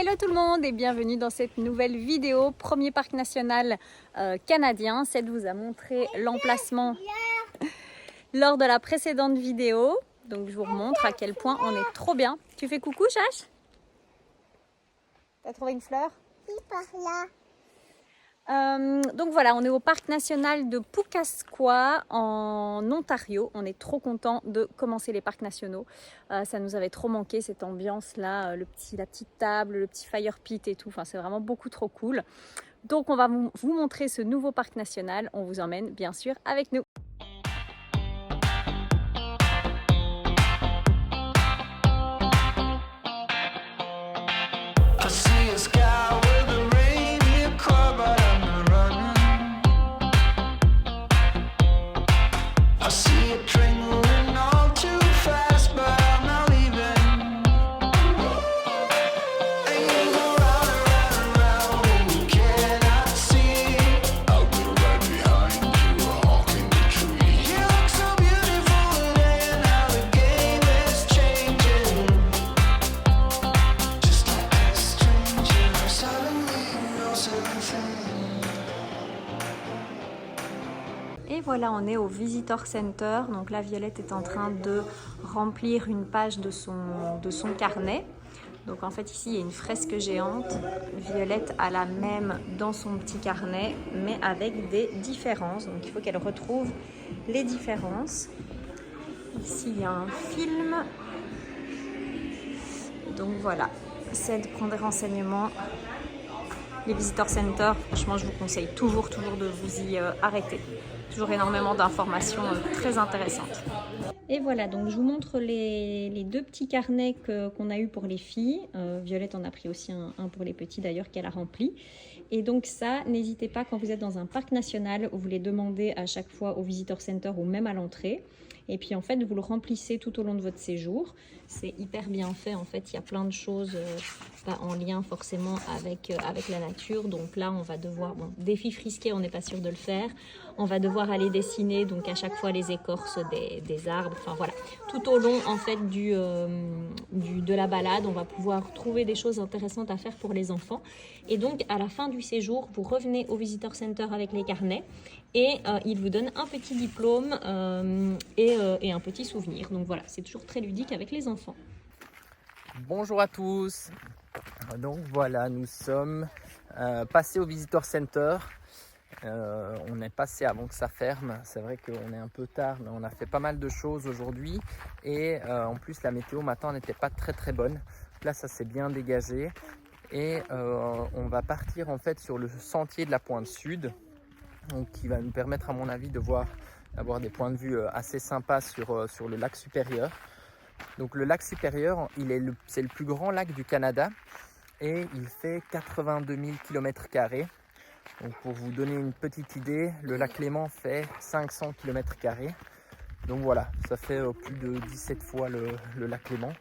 Hello tout le monde et bienvenue dans cette nouvelle vidéo, premier parc national canadien. Seth vous a montré l'emplacement lors de la précédente vidéo. Donc je vous remontre à quel point on est trop bien. Tu fais coucou Chache? T'as trouvé une fleur? Oui, par là. Donc voilà, on est au parc national de Pukaskwa en Ontario. On est trop content de commencer les parcs nationaux. Ça nous avait trop manqué cette ambiance là, la petite table, le petit fire pit et tout. Enfin, c'est vraiment beaucoup trop cool. Donc on va vous montrer ce nouveau parc national. On vous emmène bien sûr avec nous. Et voilà, on est au Visitor Center. Donc là, Violette est en train de remplir une page de son carnet. Donc en fait, ici, il y a une fresque géante. Violette a la même dans son petit carnet, mais avec des différences. Donc il faut qu'elle retrouve les différences. Ici, il y a un film. Donc voilà, c'est de prendre des renseignements. Les Visitor Center, franchement, je vous conseille toujours de vous y arrêter. Toujours énormément d'informations très intéressantes. Et voilà, donc je vous montre les deux petits carnets qu'on a eu pour les filles. Violette en a pris aussi un pour les petits d'ailleurs qu'elle a rempli. Et donc ça, n'hésitez pas quand vous êtes dans un parc national, vous les demandez à chaque fois au Visitor Center ou même à l'entrée. Et puis en fait, vous le remplissez tout au long de votre séjour. C'est hyper bien fait. En fait, il y a plein de choses pas en lien forcément avec la nature. Donc là, on va devoir, bon, défi frisqué, on n'est pas sûr de le faire. On va devoir aller dessiner donc à chaque fois les écorces des arbres. Enfin voilà, tout au long en fait de la balade, on va pouvoir trouver des choses intéressantes à faire pour les enfants. Et donc à la fin du séjour, vous revenez au Visitor Center avec les carnets et ils vous donnent un petit diplôme et un petit souvenir. Donc voilà, c'est toujours très ludique avec les enfants. Bonjour à tous. Donc voilà, nous sommes passés au Visitor Center. On est passé avant que ça ferme. C'est vrai qu'on est un peu tard, mais on a fait pas mal de choses aujourd'hui. Et en plus, la météo matin n'était pas très bonne. Donc là, ça s'est bien dégagé. Et on va partir en fait sur le sentier de la pointe sud, donc, qui va nous permettre à mon avis d'avoir des points de vue assez sympas sur le lac supérieur. Donc le lac supérieur, c'est le plus grand lac du Canada et il fait 82 000 km². Donc pour vous donner une petite idée, le lac Léman fait 500 km². Donc voilà, ça fait plus de 17 fois le lac Léman.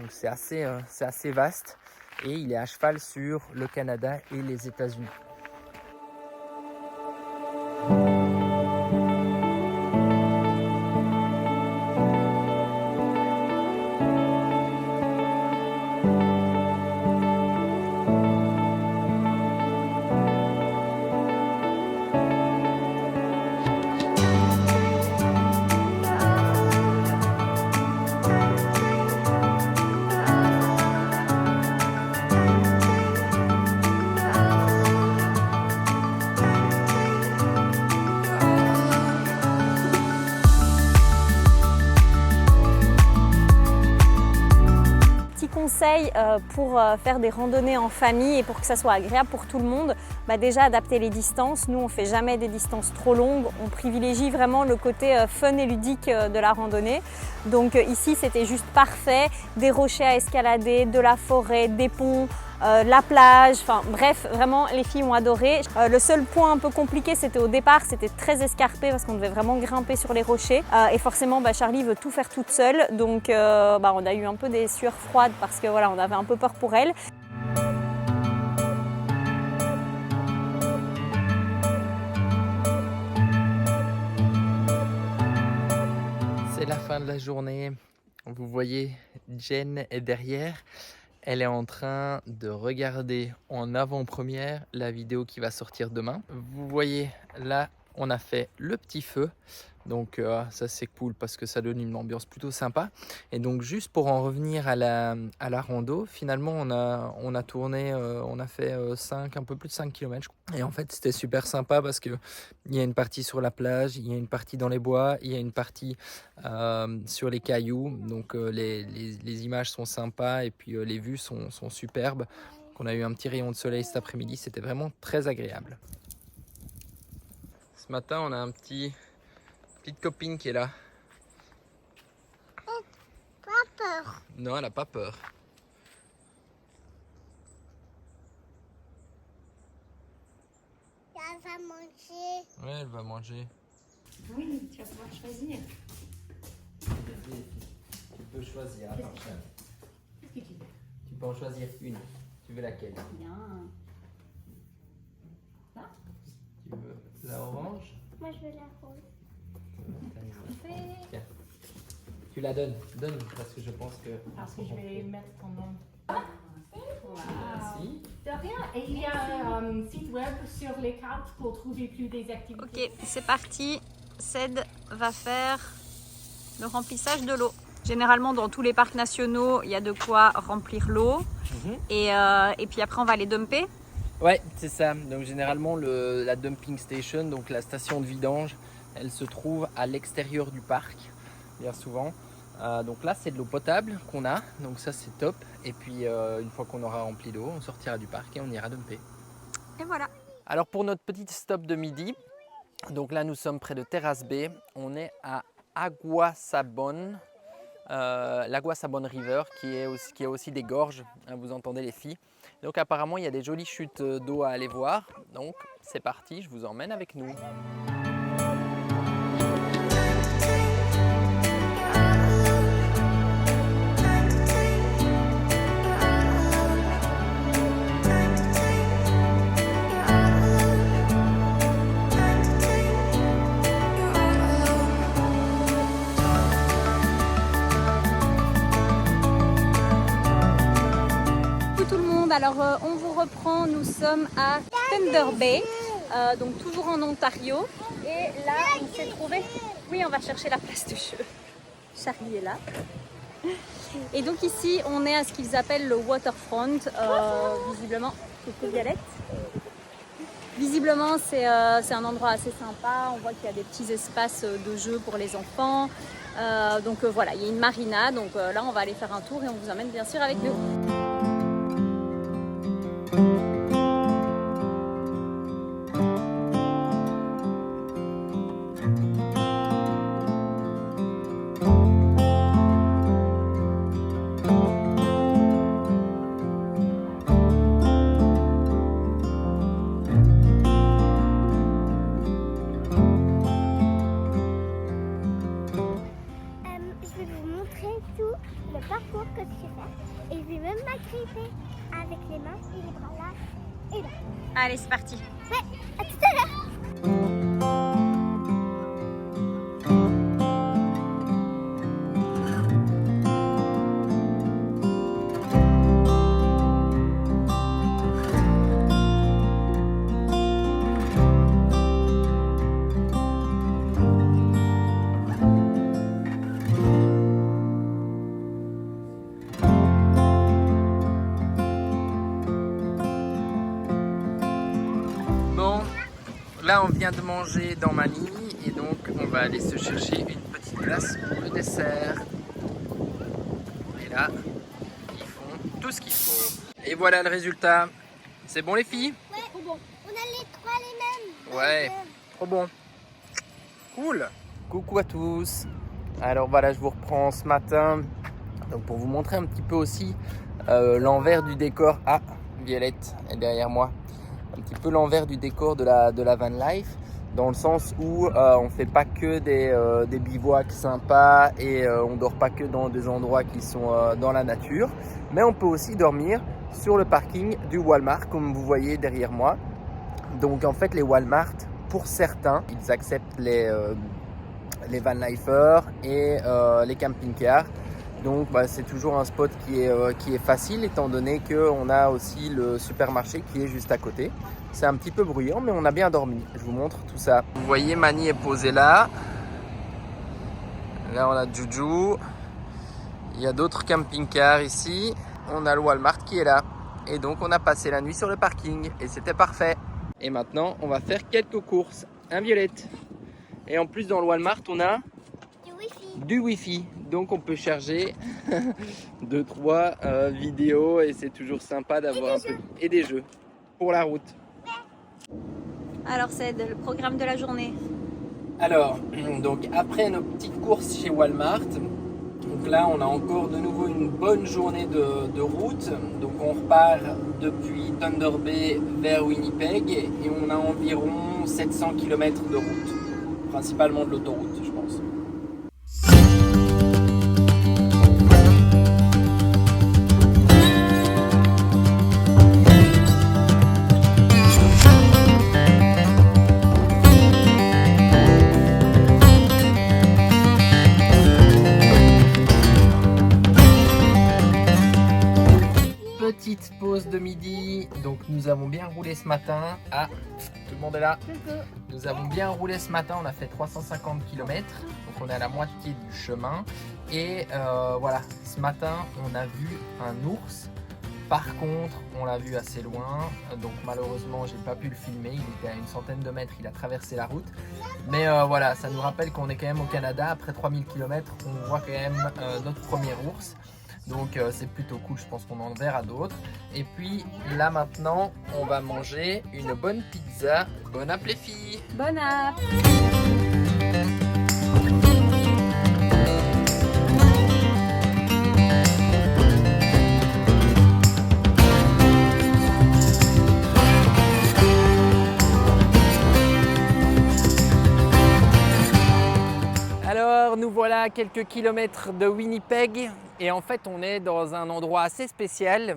Donc c'est assez vaste et il est à cheval sur le Canada et les États-Unis. Conseil pour faire des randonnées en famille et pour que ça soit agréable pour tout le monde, déjà adapter les distances. Nous on fait jamais des distances trop longues, on privilégie vraiment le côté fun et ludique de la randonnée. Donc ici c'était juste parfait, des rochers à escalader, de la forêt, des ponts, la plage, enfin bref, vraiment les filles ont adoré. Le seul point un peu compliqué c'était au départ, c'était très escarpé parce qu'on devait vraiment grimper sur les rochers et forcément Charlie veut tout faire toute seule, donc on a eu un peu des sueurs froides parce que voilà, on avait un peu peur pour elle. C'est la fin de la journée. Vous voyez, Jen est derrière. elle est en train de regarder en avant-première la vidéo qui va sortir demain. Vous voyez, là, on a fait le petit feu. Donc ça c'est cool parce que ça donne une ambiance plutôt sympa. Et donc juste pour en revenir à la rando, finalement on a tourné, on a fait un peu plus de 5 km. Et en fait c'était super sympa parce qu'il y a une partie sur la plage, il y a une partie dans les bois, il y a une partie sur les cailloux. Donc les images sont sympas et puis les vues sont superbes. Donc, on a eu un petit rayon de soleil cet après-midi, c'était vraiment très agréable. Ce matin on a un petite copine qui est là. Pas peur. Non, elle n'a pas peur. Elle va manger. Ouais, elle va manger. Oui, tu vas pouvoir choisir. Tu peux choisir la prochaine. Qu'est-ce que tu veux? Tu peux en choisir une. Tu veux laquelle? Bien. Tu veux la orange? Moi, je veux la rose. Tiens. Tu la donnes. Donne parce que je pense que... Parce que je vais mettre ton nom. Merci. De rien. Et il y a un site web sur les cartes pour trouver plus des activités. Ok, c'est parti. Ced va faire le remplissage de l'eau. Généralement, dans tous les parcs nationaux, il y a de quoi remplir l'eau. Et puis après, on va les dumper. Ouais, c'est ça. Donc généralement, la dumping station, donc la station de vidange, elle se trouve à l'extérieur du parc, bien souvent. Donc là, c'est de l'eau potable qu'on a, donc ça c'est top. Et puis une fois qu'on aura rempli d'eau, on sortira du parc et on ira dumper. Et voilà. Alors pour notre petit stop de midi, donc là nous sommes près de Terrace Bay, on est à Aguasabon, l'Aguasabon River qui a aussi des gorges, hein, vous entendez les filles. Donc apparemment il y a des jolies chutes d'eau à aller voir, donc c'est parti, je vous emmène avec nous. Alors on vous reprend, nous sommes à Thunder Bay, donc toujours en Ontario. Et là on s'est trouvé, oui on va chercher la place de jeu. Charlie est là. Et donc ici on est à ce qu'ils appellent le waterfront, visiblement, coucou Violette. Visiblement c'est un endroit assez sympa, on voit qu'il y a des petits espaces de jeu pour les enfants. Donc voilà, il y a une marina, donc là on va aller faire un tour et on vous emmène bien sûr avec nous. Le parcours que tu fais et je vais même m'agripper avec les mains et les bras là et là. Allez, c'est parti. Ouais, à tout à l'heure. Là, on vient de manger dans Manille et donc on va aller se chercher une petite place pour le dessert. Et là, ils font tout ce qu'il faut. Et voilà le résultat. C'est bon les filles? Ouais, trop bon. On a les trois les mêmes. Ouais, trop bon. Cool. Coucou à tous. Alors voilà, je vous reprends ce matin donc pour vous montrer un petit peu aussi l'envers du décor. Ah, Violette est derrière moi. Un petit peu l'envers du décor de la van life, dans le sens où on fait pas que des bivouacs sympas et on dort pas que dans des endroits qui sont dans la nature, mais on peut aussi dormir sur le parking du Walmart comme vous voyez derrière moi. Donc en fait les Walmart, pour certains, ils acceptent les van lifers et les camping-cars. Donc c'est toujours un spot qui est facile étant donné qu'on a aussi le supermarché qui est juste à côté. C'est un petit peu bruyant mais on a bien dormi. Je vous montre tout ça. Vous voyez, Mani est posée là. Là on a Juju. Il y a d'autres camping-cars ici. On a le Walmart qui est là. Et donc on a passé la nuit sur le parking et c'était parfait. Et maintenant on va faire quelques courses. Un Violette. Et en plus dans le Walmart on a du Wi-Fi. Donc on peut charger 2-3 vidéos et c'est toujours sympa d'avoir un peu et des jeux pour la route. Alors c'est le programme de la journée. Alors, donc après nos petites courses chez Walmart, donc là on a encore de nouveau une bonne journée de route. Donc on repart depuis Thunder Bay vers Winnipeg et on a environ 700 km de route, principalement de l'autoroute je pense. Petite pause de midi, donc nous avons bien roulé ce matin. Ah, tout le monde est là. Nous avons bien roulé ce matin, on a fait 350 km, donc on est à la moitié du chemin. Et voilà, ce matin on a vu un ours. Par contre, on l'a vu assez loin, donc malheureusement j'ai pas pu le filmer, il était à une centaine de mètres, il a traversé la route. Mais voilà, ça nous rappelle qu'on est quand même au Canada, après 3000 km, on voit quand même notre premier ours. Donc c'est plutôt cool, je pense qu'on en verra d'autres. Et puis là maintenant, on va manger une bonne pizza. Bon app les filles. Bon app. Alors nous voilà à quelques kilomètres de Winnipeg et en fait on est dans un endroit assez spécial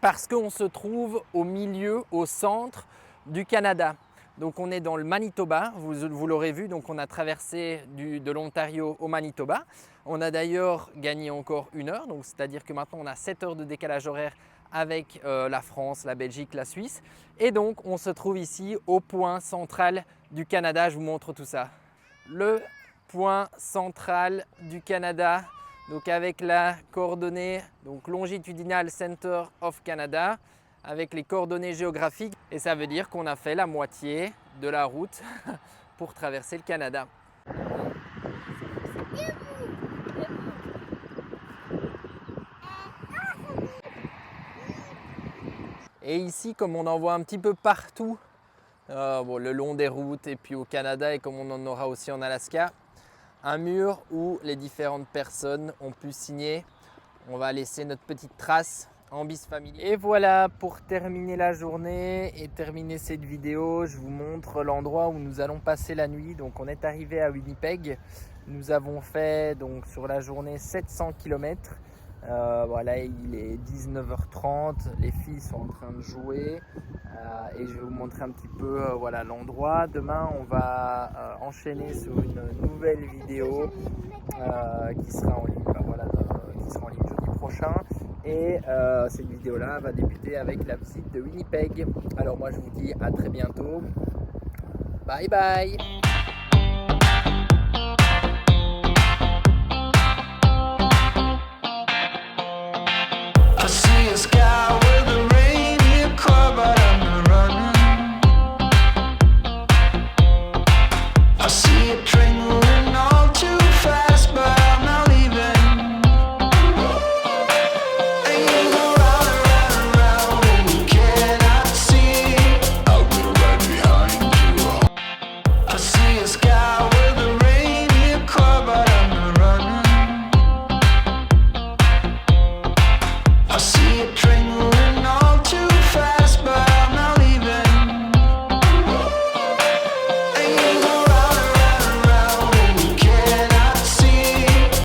parce qu'on se trouve au milieu, au centre du Canada. Donc on est dans le Manitoba, vous l'aurez vu, donc on a traversé de l'Ontario au Manitoba. On a d'ailleurs gagné encore 1 heure, donc c'est-à-dire que maintenant on a 7 heures de décalage horaire avec la France, la Belgique, la Suisse. Et donc on se trouve ici au point central du Canada, je vous montre tout ça. Le point central du Canada, donc avec la coordonnée donc longitudinale Center of Canada, avec les coordonnées géographiques, et ça veut dire qu'on a fait la moitié de la route pour traverser le Canada. Et ici, comme on en voit un petit peu partout, le long des routes et puis au Canada, et comme on en aura aussi en Alaska, un mur où les différentes personnes ont pu signer. On va laisser notre petite trace en bis family. Et voilà, pour terminer la journée et terminer cette vidéo, je vous montre l'endroit où nous allons passer la nuit. Donc on est arrivé à Winnipeg. Nous avons fait donc sur la journée 700 km. Voilà, il est 19h30, les filles sont en train de jouer et je vais vous montrer un petit peu voilà, l'endroit. Demain on va enchaîner sur une nouvelle vidéo qui sera en ligne, qui sera en ligne jeudi prochain, et cette vidéo là va débuter avec la visite de Winnipeg. Alors moi je vous dis à très bientôt, bye bye. I see a sky.